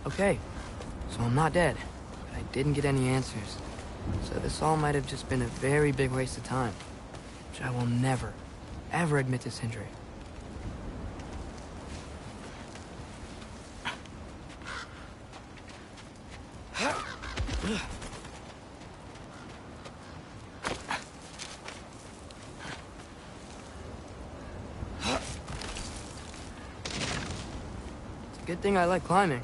Okay, so I'm not dead, but I didn't get any answers. So this all might have just been a very big waste of time, which I will never, ever admit to Sindri. It's a good thing I like climbing.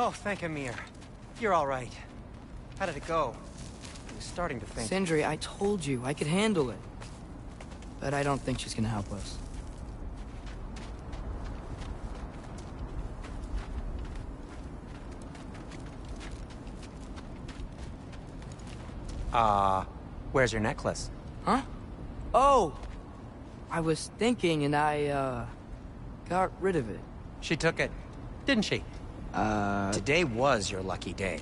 Oh, thank Amir. You're all right. How did it go? I was starting to think... Sindri, I told you I could handle it. But I don't think she's gonna help us. Where's your necklace? Huh? Oh! I was thinking and I, got rid of it. She took it, didn't she? Today was your lucky day.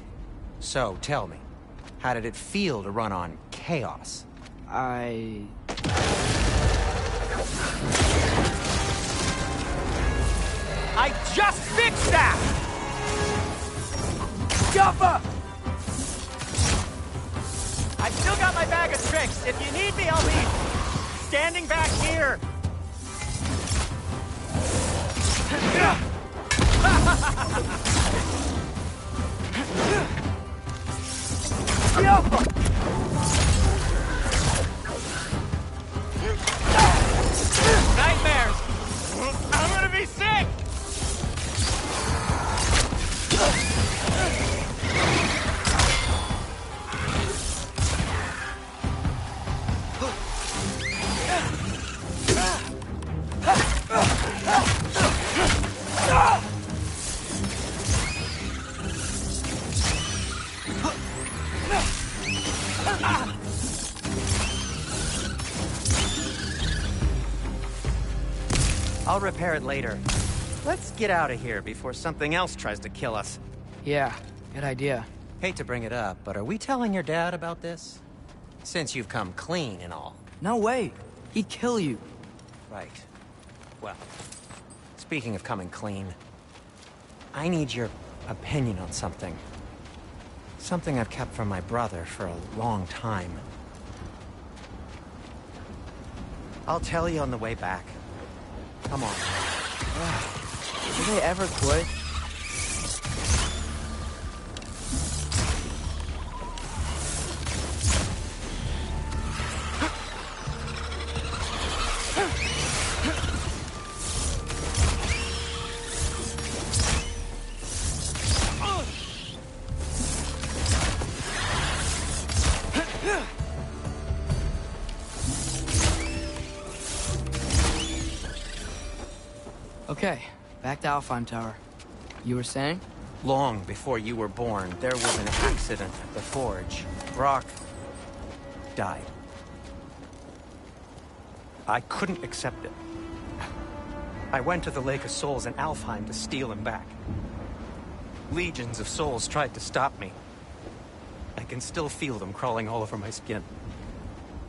So, tell me, how did it feel to run on chaos? I just fixed that! Jumper! I've still got my bag of tricks. If you need me, I'll be standing back here. Nightmares! I'm gonna be sick! I'll repair it later. Let's get out of here before something else tries to kill us. Yeah, good idea. Hate to bring it up, but are we telling your dad about this? Since you've come clean and all. No way. He'd kill you. Right. Well, speaking of coming clean, I need your opinion on something. Something I've kept from my brother for a long time. I'll tell you on the way back. Come on. Did they ever quit? Okay, back to Alfheim Tower. You were saying? Long before you were born, there was an accident at the forge. Brock died. I couldn't accept it. I went to the Lake of Souls in Alfheim to steal him back. Legions of souls tried to stop me. I can still feel them crawling all over my skin.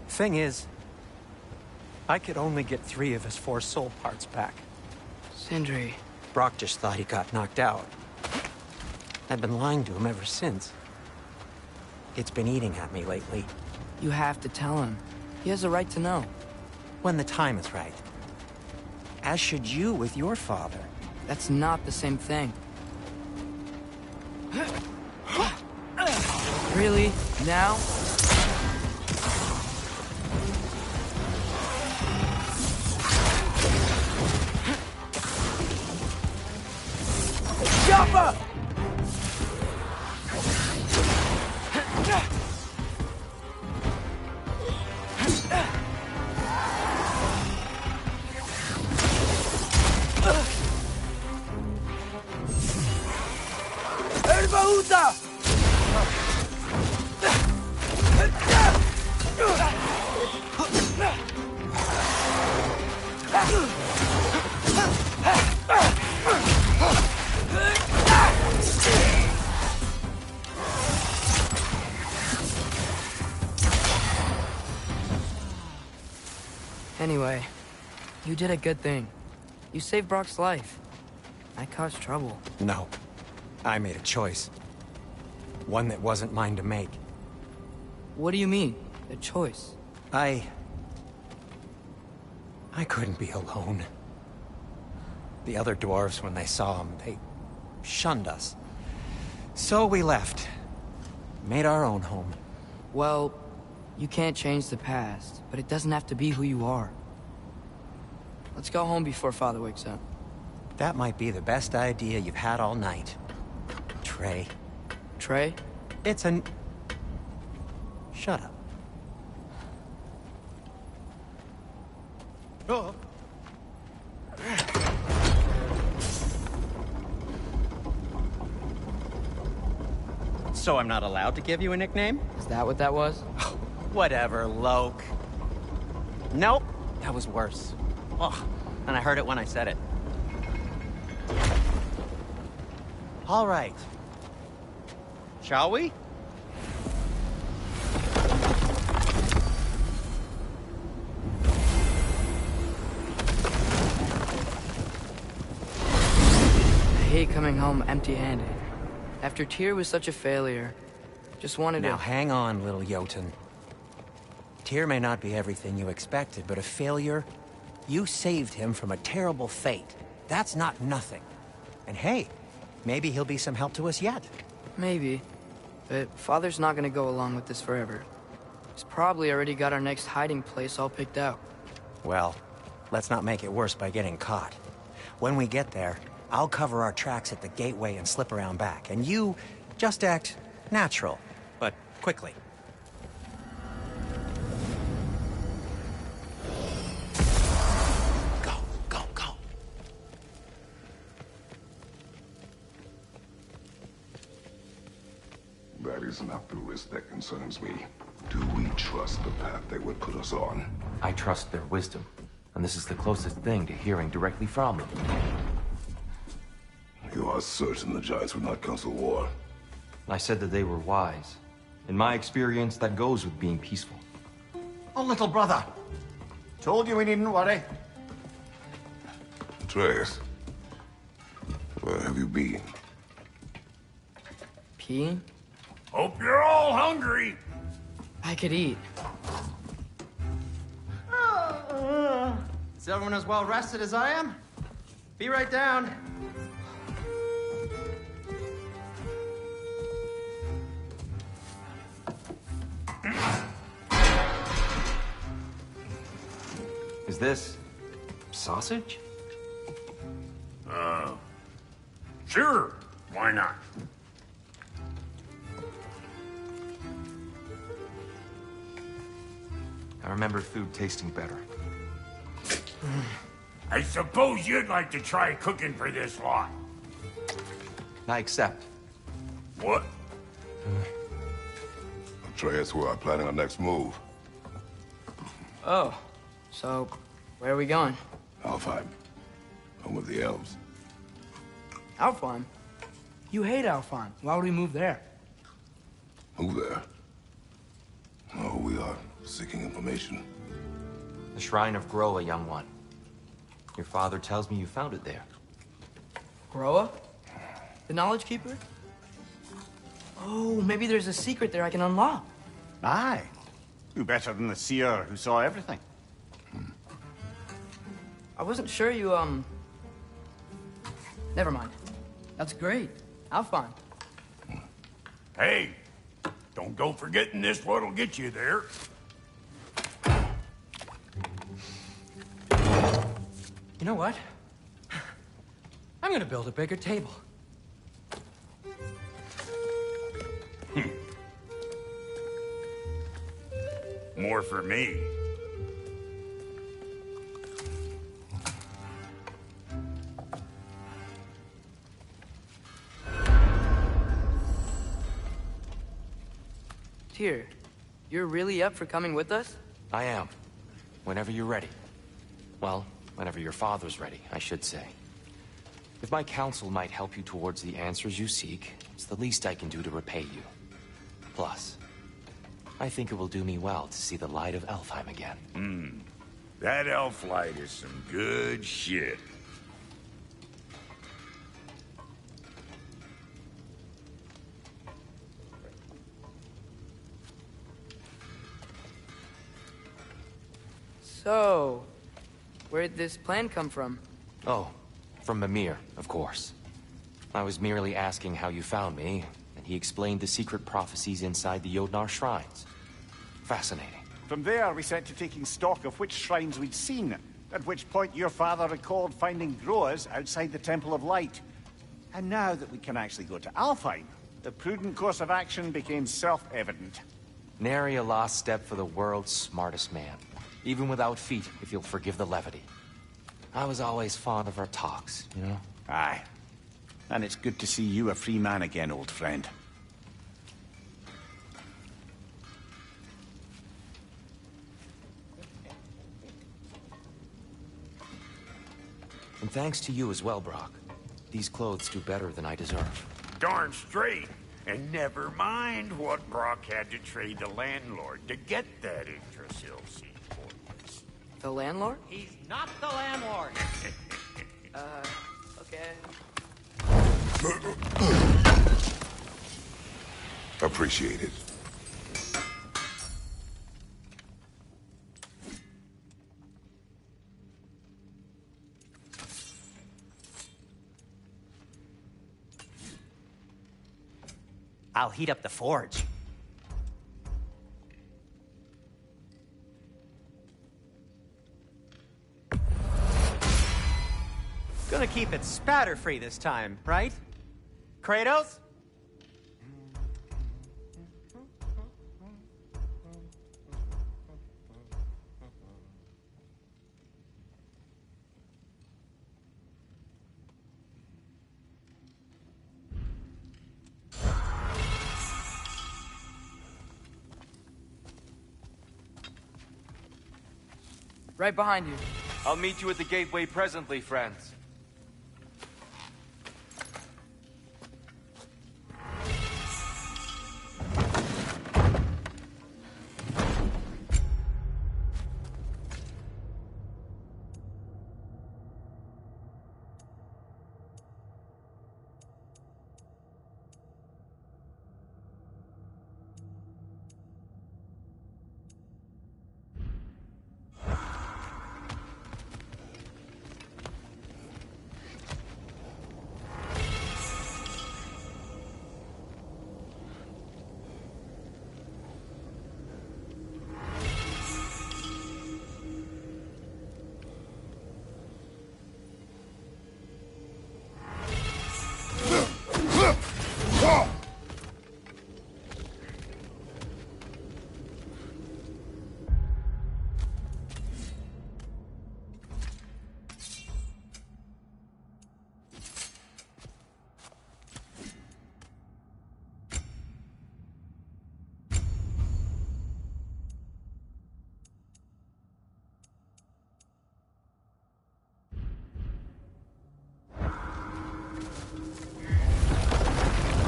Thing is, I could only get 3 of his 4 soul parts back. Sindri. Brock just thought he got knocked out. I've been lying to him ever since. It's been eating at me lately. You have to tell him. He has a right to know. When the time is right. As should you with your father. That's not the same thing. Really? Now? Jumper! Anyway, you did a good thing. You saved Brock's life. I caused trouble. No. I made a choice. One that wasn't mine to make. What do you mean? A choice? I couldn't be alone. The other dwarves, when they saw him, they shunned us. So we left. Made our own home. Well, you can't change the past, but it doesn't have to be who you are. Let's go home before Father wakes up. That might be the best idea you've had all night. Trey. Trey? It's an... Shut up. Oh. So I'm not allowed to give you a nickname? Is that what that was? Whatever, Loke. Nope, that was worse. Ugh, and I heard it when I said it. All right. Shall we? I hate coming home empty-handed. After Tyr was such a failure, just wanted to... Now hang on, little Jotun. Tyr may not be everything you expected, but a failure? You saved him from a terrible fate. That's not nothing. And hey, maybe he'll be some help to us yet. Maybe. But Father's not gonna go along with this forever. He's probably already got our next hiding place all picked out. Well, let's not make it worse by getting caught. When we get there, I'll cover our tracks at the gateway and slip around back. And you just act natural, but quickly. Go, go, go. That is not the risk that concerns me. Do we trust the path they would put us on? I trust their wisdom, and this is the closest thing to hearing directly from them. You are certain the Giants would not counsel war? I said that they were wise. In my experience, that goes with being peaceful. Oh, little brother. Told you we needn't worry. Atreus, where have you been? Peeing? Hope you're all hungry. I could eat. Is everyone as well rested as I am? Be right down. Is this sausage? Sure. Why not? I remember food tasting better. I suppose you'd like to try cooking for this lot. I accept. What? Atreus, we are planning our next move. Oh, so where are we going? Alfheim, home of the elves. Alfheim? You hate Alfheim. Why would we move there? Move there? Oh, we are seeking information. The Shrine of Groa, young one. Your father tells me you found it there. Groa? The Knowledge Keeper? Oh, maybe there's a secret there I can unlock. Aye. You better than the seer who saw everything. I wasn't sure you, Never mind. That's great. Alfheim. Hey, don't go forgetting this what'll get you there. You know what? I'm gonna build a bigger table. More for me. Tyr, you're really up for coming with us? I am. Whenever you're ready. Well, whenever your father's ready, I should say. If my counsel might help you towards the answers you seek, it's the least I can do to repay you. Plus, I think it will do me well to see the light of Alfheim again. That elf light is some good shit. So, where'd this plan come from? Oh, from Mimir, of course. I was merely asking how you found me, and he explained the secret prophecies inside the Yodnar shrines. Fascinating. From there, we set to taking stock of which shrines we'd seen, at which point your father recalled finding growers outside the Temple of Light. And now that we can actually go to Alfheim, the prudent course of action became self-evident. Nary a lost step for the world's smartest man. Even without feet, if you'll forgive the levity. I was always fond of our talks, you know? Aye. And it's good to see you a free man again, old friend. And thanks to you as well, Brock. These clothes do better than I deserve. Darn straight. And never mind what Brock had to trade the landlord to get that Yggdrasil seed points. The landlord? He's not the landlord. Okay. Appreciate it. I'll heat up the forge. Gonna keep it spatter-free this time, right? Kratos? Right behind you. I'll meet you at the gateway presently, friends.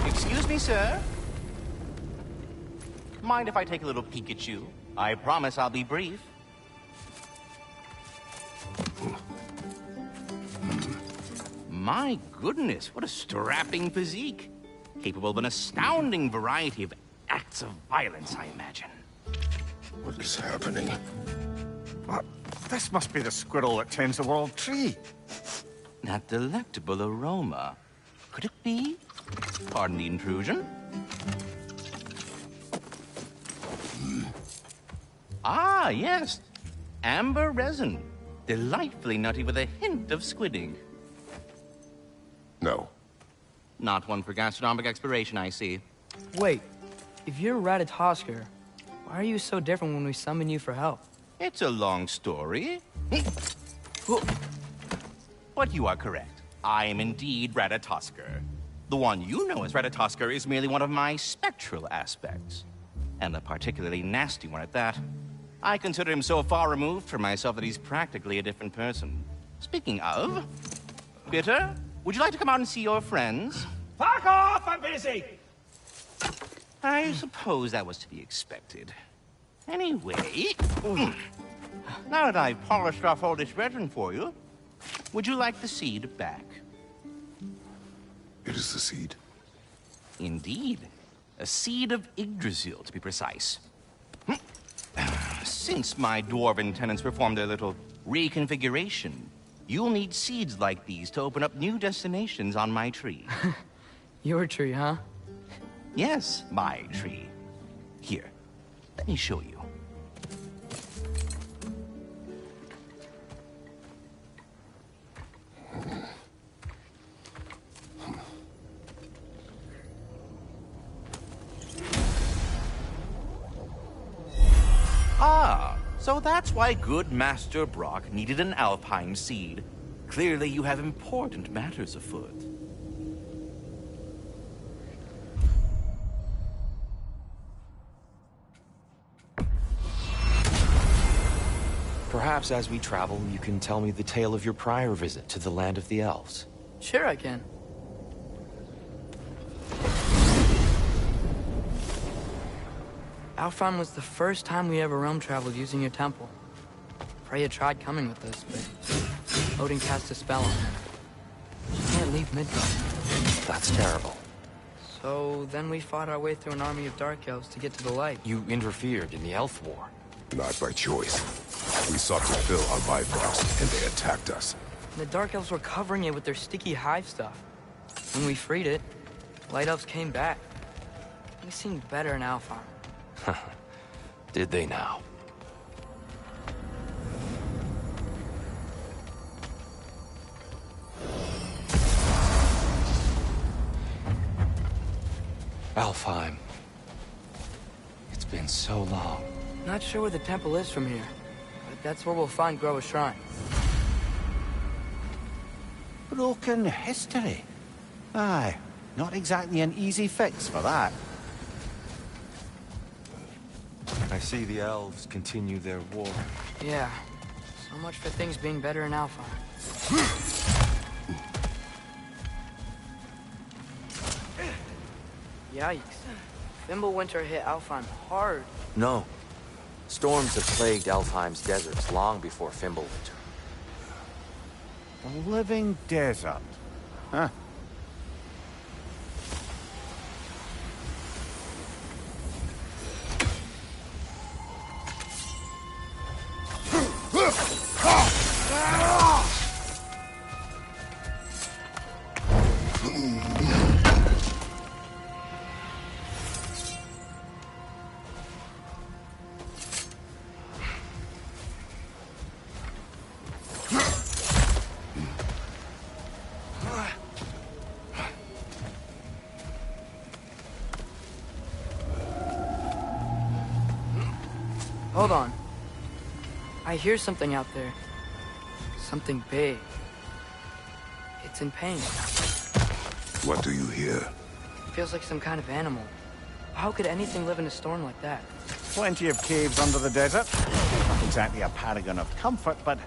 Excuse me, sir. Mind if I take a little peek at you? I promise I'll be brief. My goodness, what a strapping physique. Capable of an astounding variety of acts of violence, I imagine. What is happening? What? This must be the squirrel that tends the world tree. That delectable aroma. Could it be? Pardon the intrusion. Ah, yes. Amber resin. Delightfully nutty with a hint of squid ink. No. Not one for gastronomic exploration, I see. Wait, if you're Ratatoskr, why are you so different when we summon you for help? It's a long story. But you are correct. I am indeed Ratatoskr. The one you know as Ratatoskr is merely one of my spectral aspects. And a particularly nasty one at that. I consider him so far removed from myself that he's practically a different person. Speaking of... Bitter, would you like to come out and see your friends? Fuck off! I'm busy! I suppose that was to be expected. Anyway... now that I've polished off all this resin for you, would you like the seed back? It is the seed. Indeed. A seed of Yggdrasil, to be precise. Since my dwarven tenants performed their little reconfiguration, you'll need seeds like these to open up new destinations on my tree. Your tree, huh? Yes, my tree. Here, let me show you. Ah, so that's why good Master Brock needed an Alpine seed. Clearly you have important matters afoot. Perhaps as we travel, you can tell me the tale of your prior visit to the land of the elves. Sure I can. Alfheim was the first time we ever realm traveled using your temple. Freya tried coming with us, but Odin cast a spell on her. She can't leave Midgard. That's terrible. So then we fought our way through an army of dark elves to get to the light. You interfered in the elf war. Not by choice. We sought to fill our Bifrost, and they attacked us. And the dark elves were covering it with their sticky hive stuff. When we freed it, light elves came back. They seemed better in Alfheim. Did they now? Alfheim. It's been so long. Not sure where the temple is from here, but that's where we'll find Groa's shrine. Broken history. Aye, not exactly an easy fix for that. I see the elves continue their war. Yeah, so much for things being better in Alpha. Yikes. Fimbulwinter hit Alfheim hard. No. Storms have plagued Alfheim's deserts long before Fimbulwinter. A living desert. Huh. Hold on. I hear something out there. Something big. It's in pain. What do you hear? Feels like some kind of animal. How could anything live in a storm like that? Plenty of caves under the desert. Not exactly a paragon of comfort, but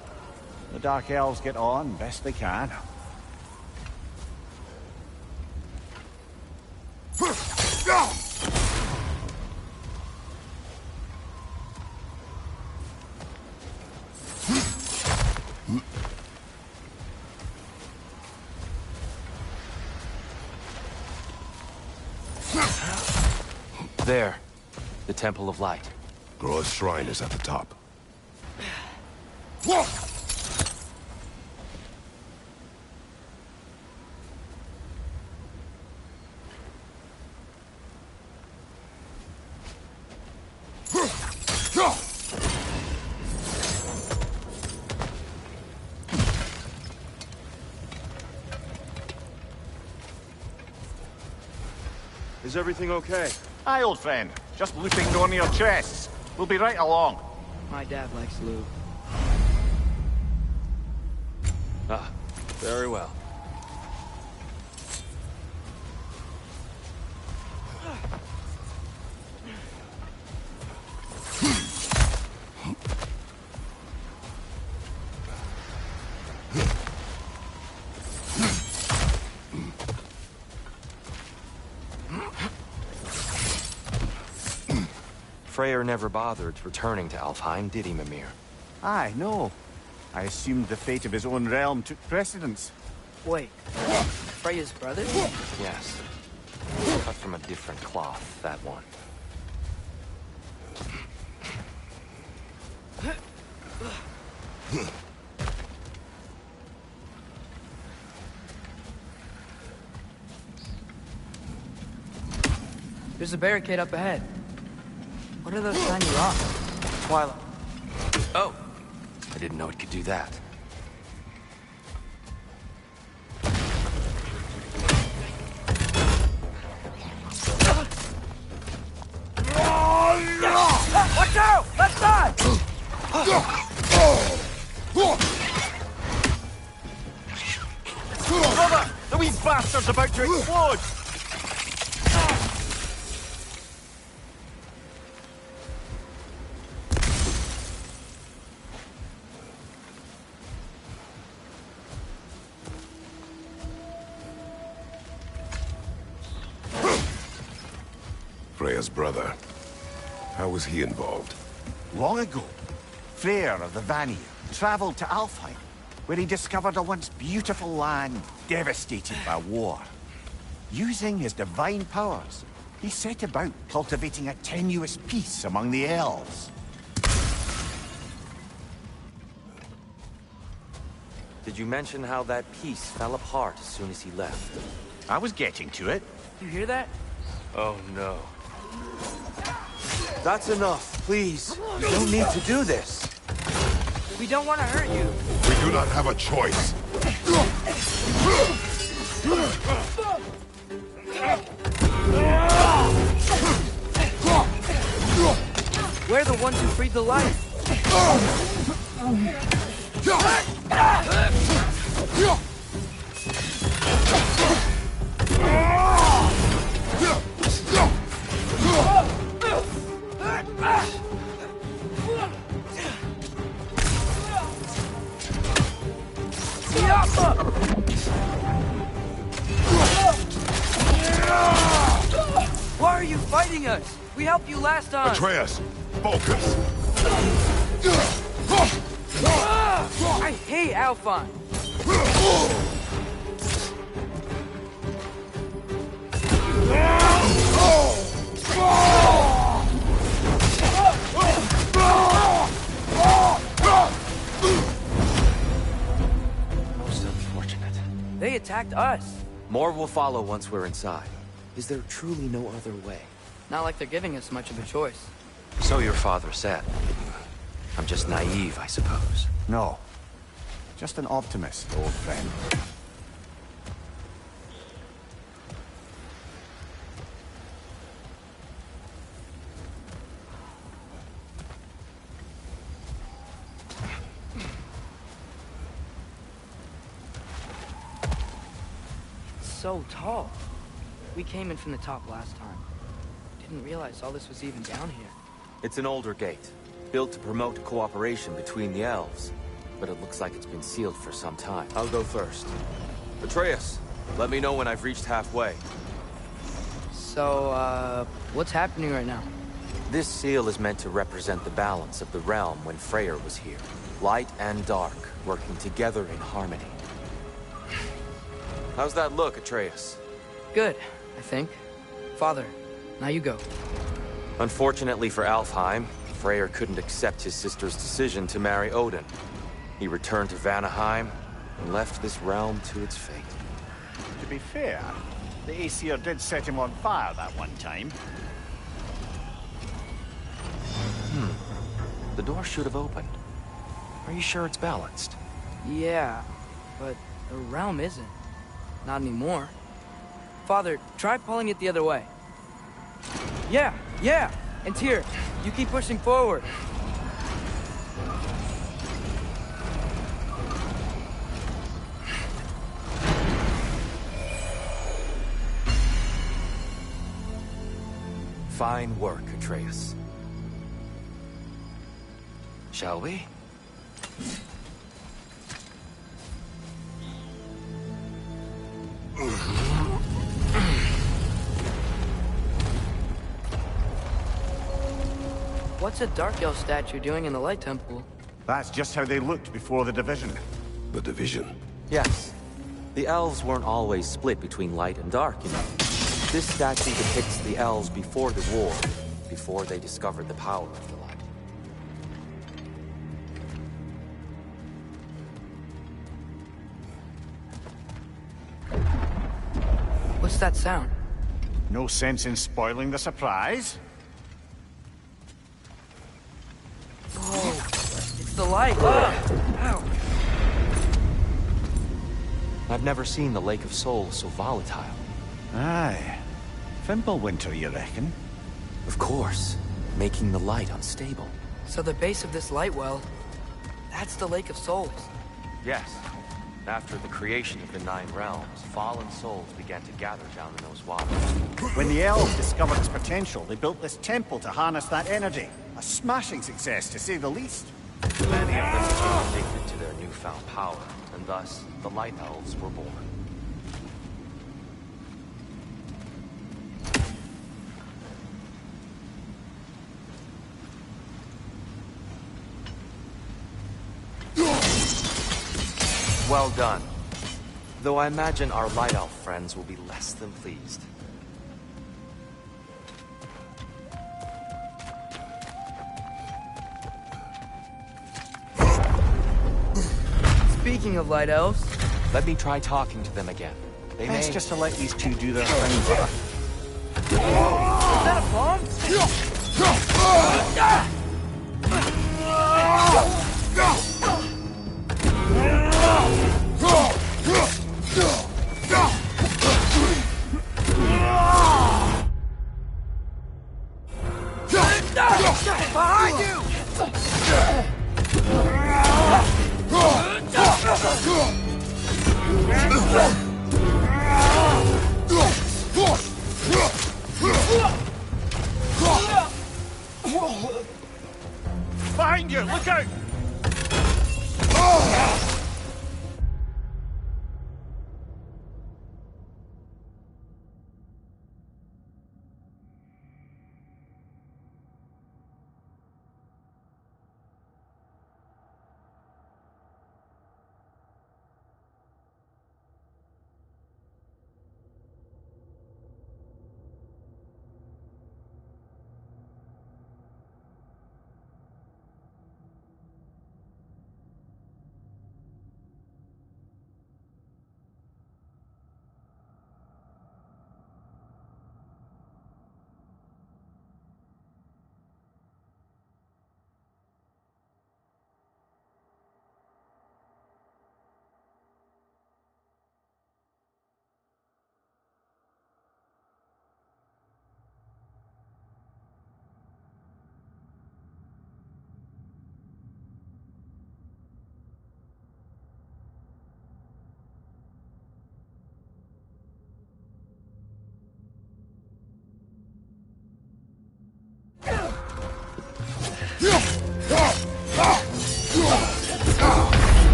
the Dark Elves get on best they can. There. The Temple of Light. Groa's shrine is at the top. Is everything okay? Aye, old friend. Just looting down your chests. We'll be right along. My dad likes loot. Ah, very well. Freyr never bothered returning to Alfheim, did he, Mimir? Aye, no. I assumed the fate of his own realm took precedence. Wait, Freya's brother? Yes. Cut from a different cloth, that one. There's a barricade up ahead. What are those shiny rocks? Twilight. Oh! I didn't know it could do that. Watch out! Left side! Brother! The wee bastard's about to explode! Freya's brother. How was he involved? Long ago, Freyr of the Vanir travelled to Alfheim, where he discovered a once beautiful land devastated by war. Using his divine powers, he set about cultivating a tenuous peace among the elves. Did you mention how that piece fell apart as soon as he left? I was getting to it. You hear that? Oh no. That's enough, please. You don't need to do this. We don't want to hurt you. We do not have a choice. We're the ones who freed the light. Why are you fighting us? We helped you last time. Atreus, focus. I hate Alphon. Most unfortunate. They attacked us. More will follow once we're inside. Is there truly no other way? Not like they're giving us much of a choice. So your father said. I'm just naive, I suppose. No. Just an optimist, old friend. So tall. We came in from the top last time. Didn't realize all this was even down here. It's an older gate, built to promote cooperation between the elves. But it looks like it's been sealed for some time. I'll go first. Atreus, let me know when I've reached halfway. So, what's happening right now? This seal is meant to represent the balance of the realm when Freyr was here. Light and dark, working together in harmony. How's that look, Atreus? Good, I think. Father, now you go. Unfortunately for Alfheim, Freyr couldn't accept his sister's decision to marry Odin. He returned to Vanaheim and left this realm to its fate. To be fair, the Aesir did set him on fire that one time. The door should have opened. Are you sure it's balanced? Yeah, but the realm isn't. Not anymore. Father, try pulling it the other way. Yeah! And Tyr, you keep pushing forward. Fine work, Atreus. Shall we? What's a Dark Elf statue doing in the Light Temple? That's just how they looked before the division. The division. Yes. The elves weren't always split between light and dark, you know. This statue depicts the elves before the war, before they discovered the power of the light. What's that sound? No sense in spoiling the surprise. Whoa, it's the light. Ow. I've never seen the Lake of Souls so volatile. Aye. Fimbulwinter, you reckon? Of course, making the light unstable. So the base of this light well, that's the Lake of Souls. Yes. After the creation of the Nine Realms, fallen souls began to gather down in those waters. When the elves discovered its potential, they built this temple to harness that energy. A smashing success, to say the least. Many of them became addicted to their newfound power, and thus, the Light Elves were born. Well done. Though I imagine our Light Elf friends will be less than pleased. Speaking of light elves, Let me try talking to them again. They Best may... just to let these two do their thing first. is that a bomb? Behind you! Behind you! Look out!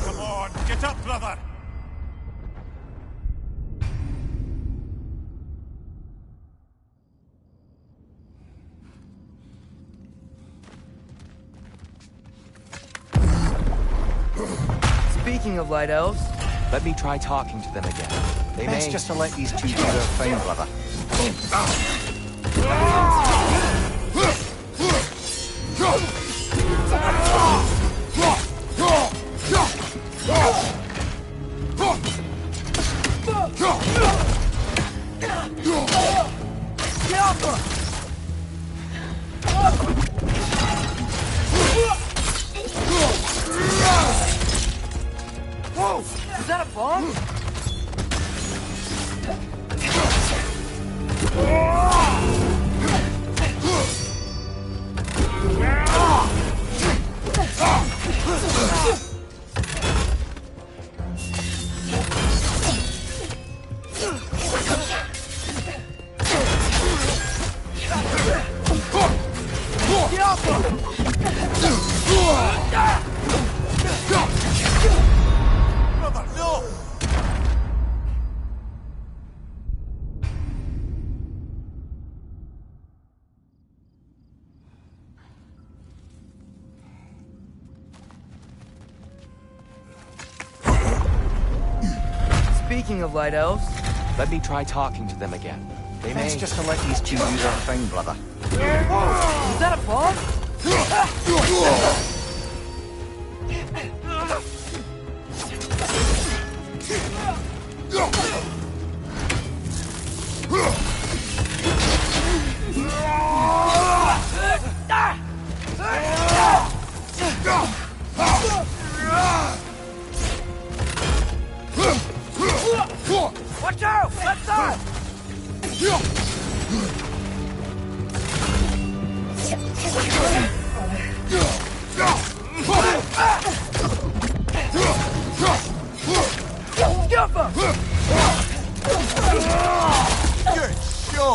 Come on, get up, brother! Speaking of light elves, Let me try talking to them again. They Best may... just to let these two do their thing, brother. whoa, is that a bomb? Speaking of light elves... Let me try talking to them again. They may... Thanks just to let these two do their thing, brother. Was that a bomb? Watch out! Left side! Give him! Good show!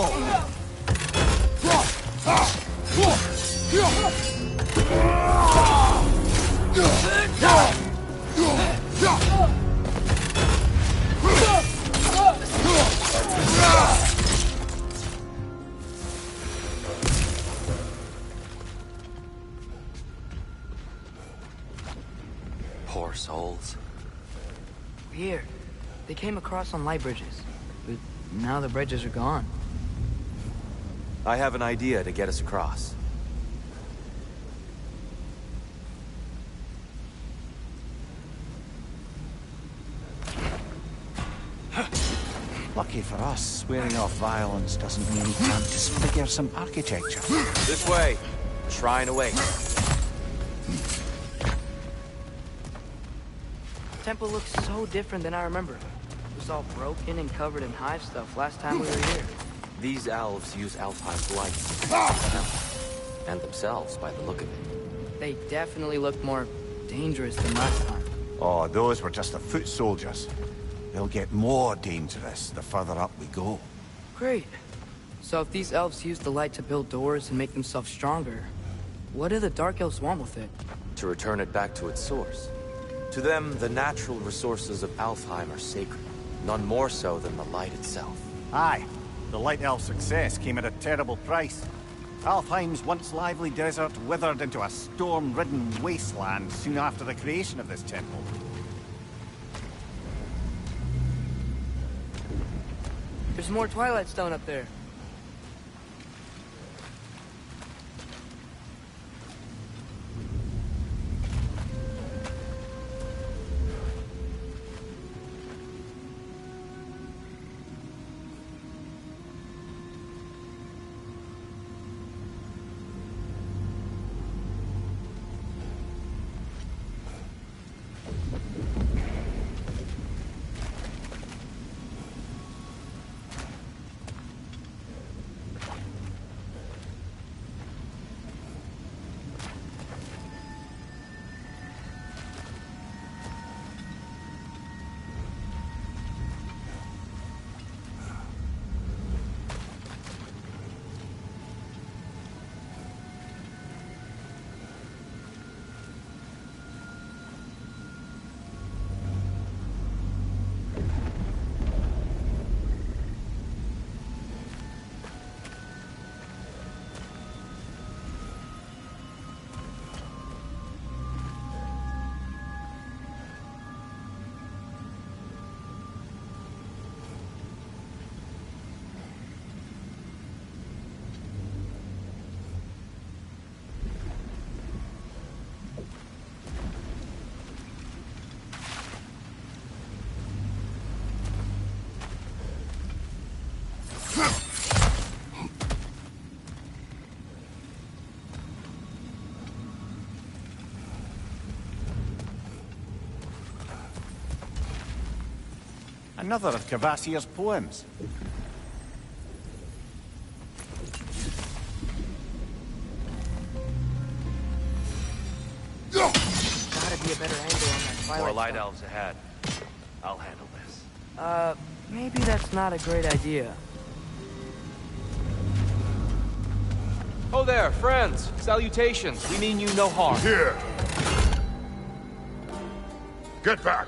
Poor souls. Weird. They came across on light bridges. But now the bridges are gone. I have an idea to get us across. Lucky for us, swearing off violence doesn't mean we can't disfigure some architecture. This way. The shrine awaits. The temple looks so different than I remember. It was all broken and covered in hive stuff last time we were here. These elves use Alphine's light. And themselves, by the look of it. They definitely looked more dangerous than last time. Oh, those were just the foot soldiers. They'll get more dangerous the further up we go. Great. So if these elves use the light to build doors and make themselves stronger, what do the Dark Elves want with it? To return it back to its source. To them, the natural resources of Alfheim are sacred. None more so than the light itself. Aye. The Light Elf's success came at a terrible price. Alfheim's once lively desert withered into a storm-ridden wasteland soon after the creation of this temple. There's more Twilight Stone up there. Another of Cavassier's poems. Gotta be a better angle on that Twilight More light Stone. elves ahead. I'll handle this. Maybe that's not a great idea. Oh there, friends. Salutations. We mean you no harm. Here! Get back!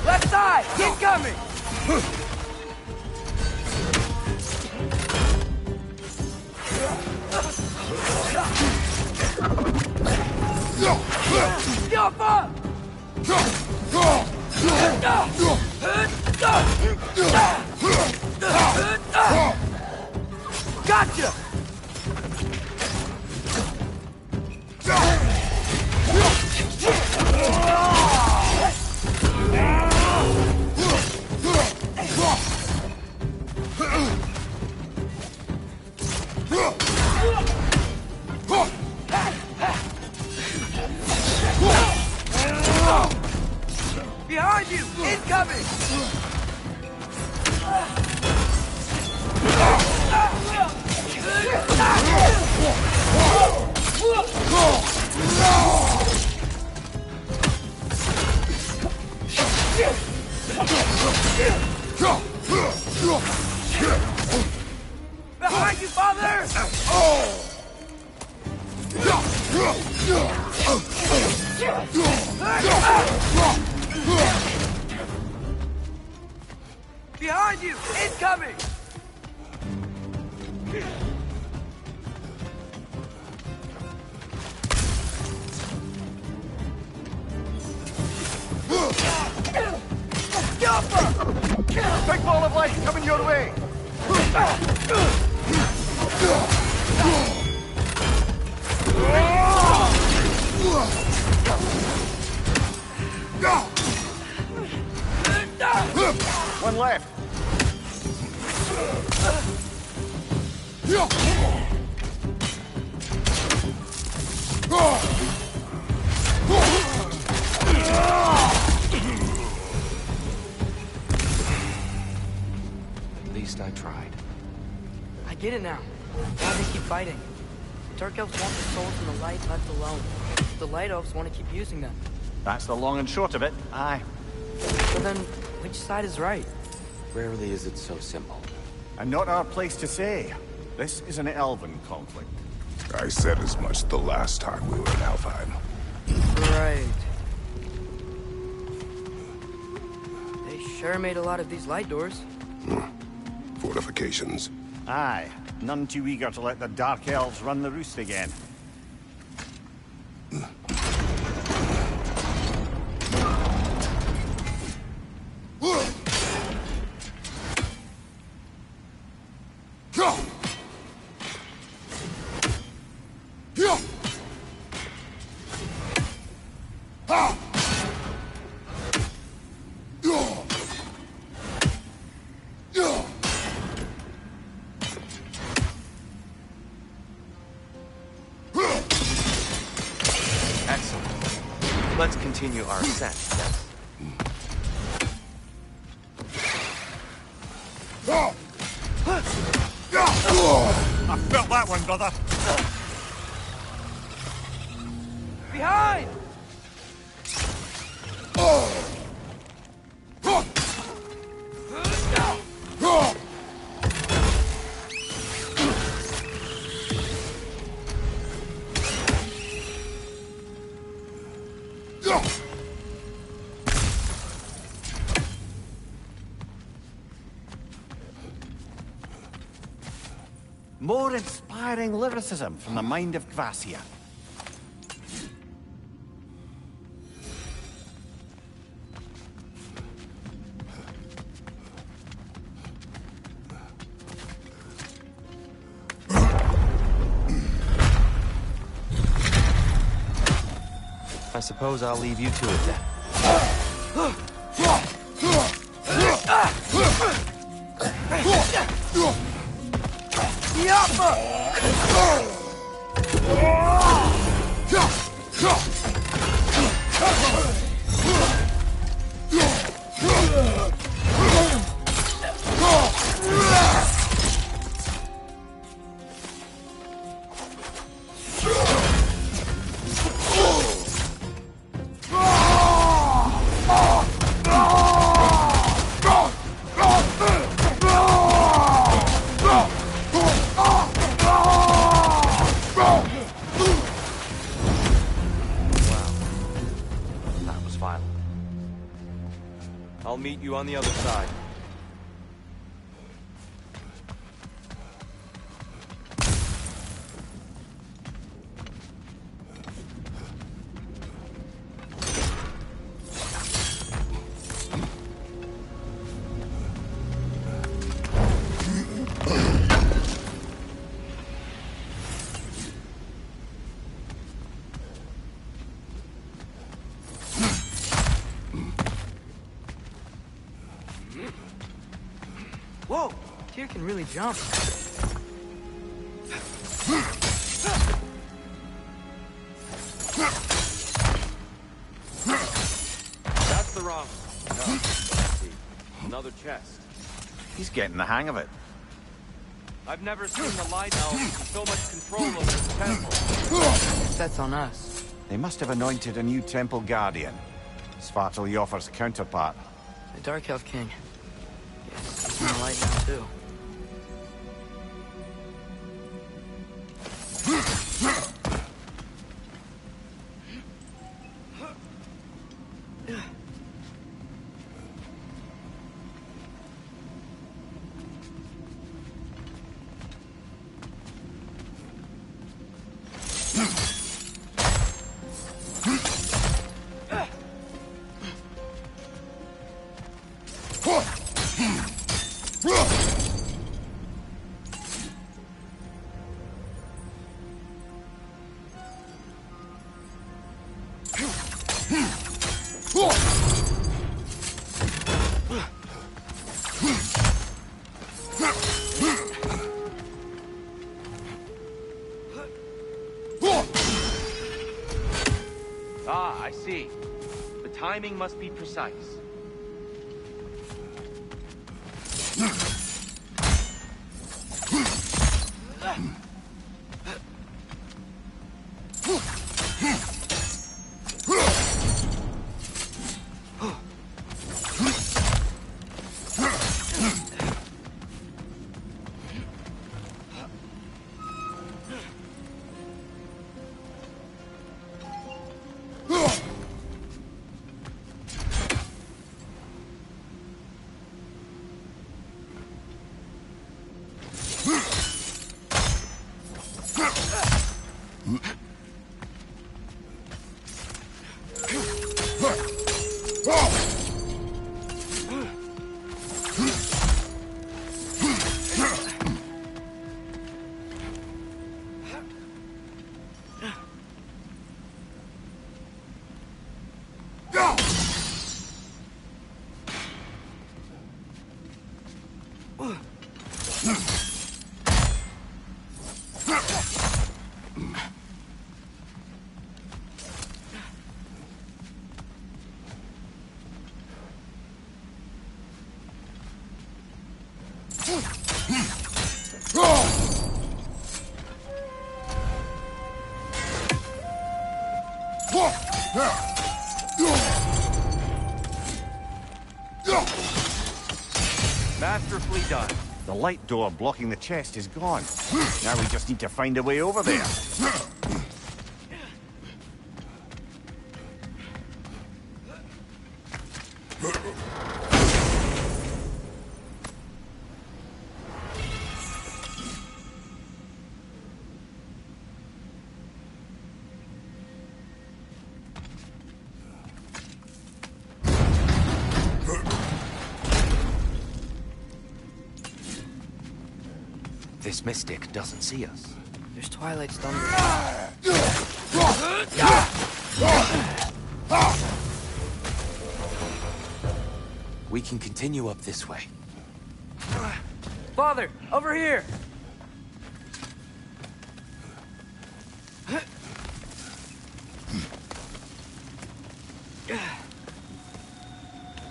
Left side! Incoming! Gotcha! Behind you! Incoming! Behind you, father! Behind you! Incoming! Big ball of light coming your way! One left. At least I tried. I get it now. Why they keep fighting. Dark Elves want the souls in the light left alone. The Light Elves want to keep using them. That's the long and short of it. Aye. So then, which side is right? Rarely is it so simple. And not our place to say. This is an elven conflict. I said as much the last time we were in Alfheim. Right. They sure made a lot of these light doors. Fortifications. Aye. None too eager to let the Dark Elves run the roost again. Excellent. Let's continue our ascent, yes? I felt that one, brother. Behind! More inspiring lyricism from the mind of Kvasia. I suppose I'll leave you to it then. I'll meet you on the other side. Whoa! Tyr can really jump. That's the wrong. No. Let's see. Another chest. He's getting the hang of it. I've never seen the Light Elves with so much control over the temple. Guess that's on us. They must have anointed a new temple guardian. Svartal Jofr's counterpart. The Dark Elf King. Yes, he's in the light now, too. Ah, I see. The timing must be precise. Masterfully done. The light door blocking the chest is gone. Now we just need to find a way over there. This mystic doesn't see us. There's Twilight Stone. We can continue up this way. Father, over here!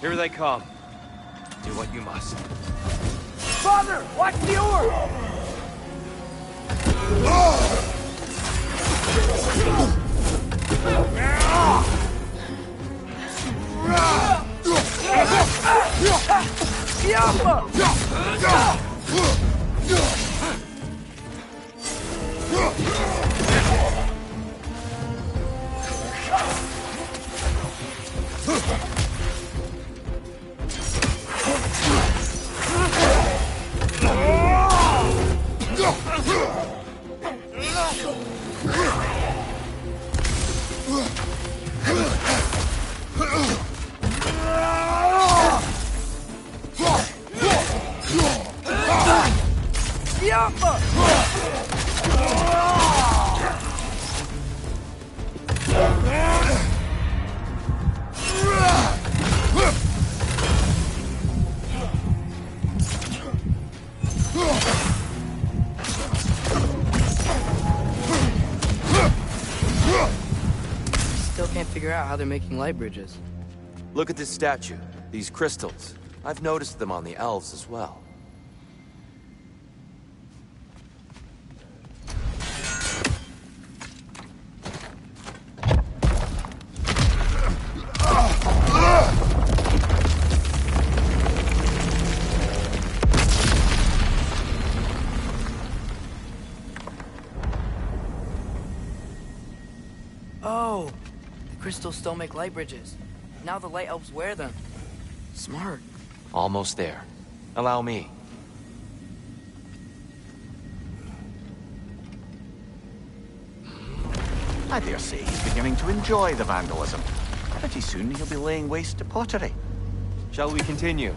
Here they come. Do what you must. Father, watch the orb! figure out how they're making light bridges. Look at this statue, these crystals. I've noticed them on the elves as well. Oh, the crystals still make light bridges. Now the light elves wear them. Smart. Almost there. Allow me. I dare say he's beginning to enjoy the vandalism. Pretty soon he'll be laying waste to pottery. Shall we continue?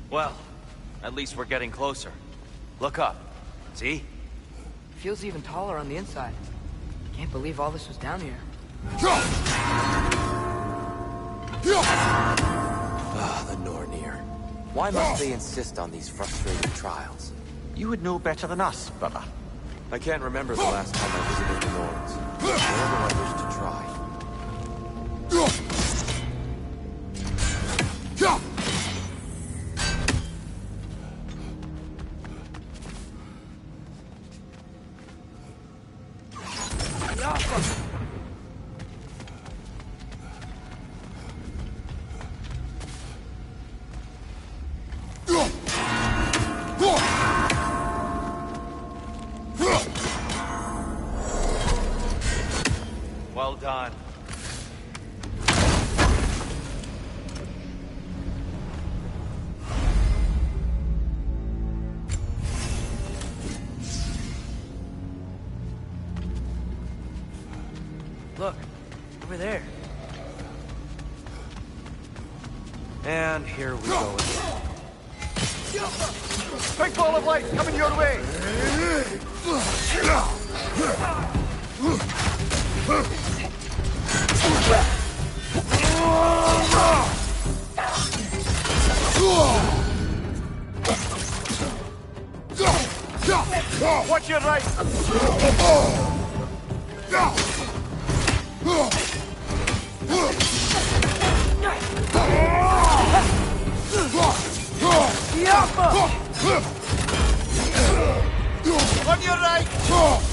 Well, at least we're getting closer. Look up. See? Feels even taller on the inside. Can't believe all this was down here. Ah, the Nornir. Why must they insist on these frustrating trials? You would know better than us, brother. I can't remember the last time I visited the Norns. Where do I wish to try? Well done. Look, over there. And here we go again. Big ball of light coming your way! Watch your right! On your right!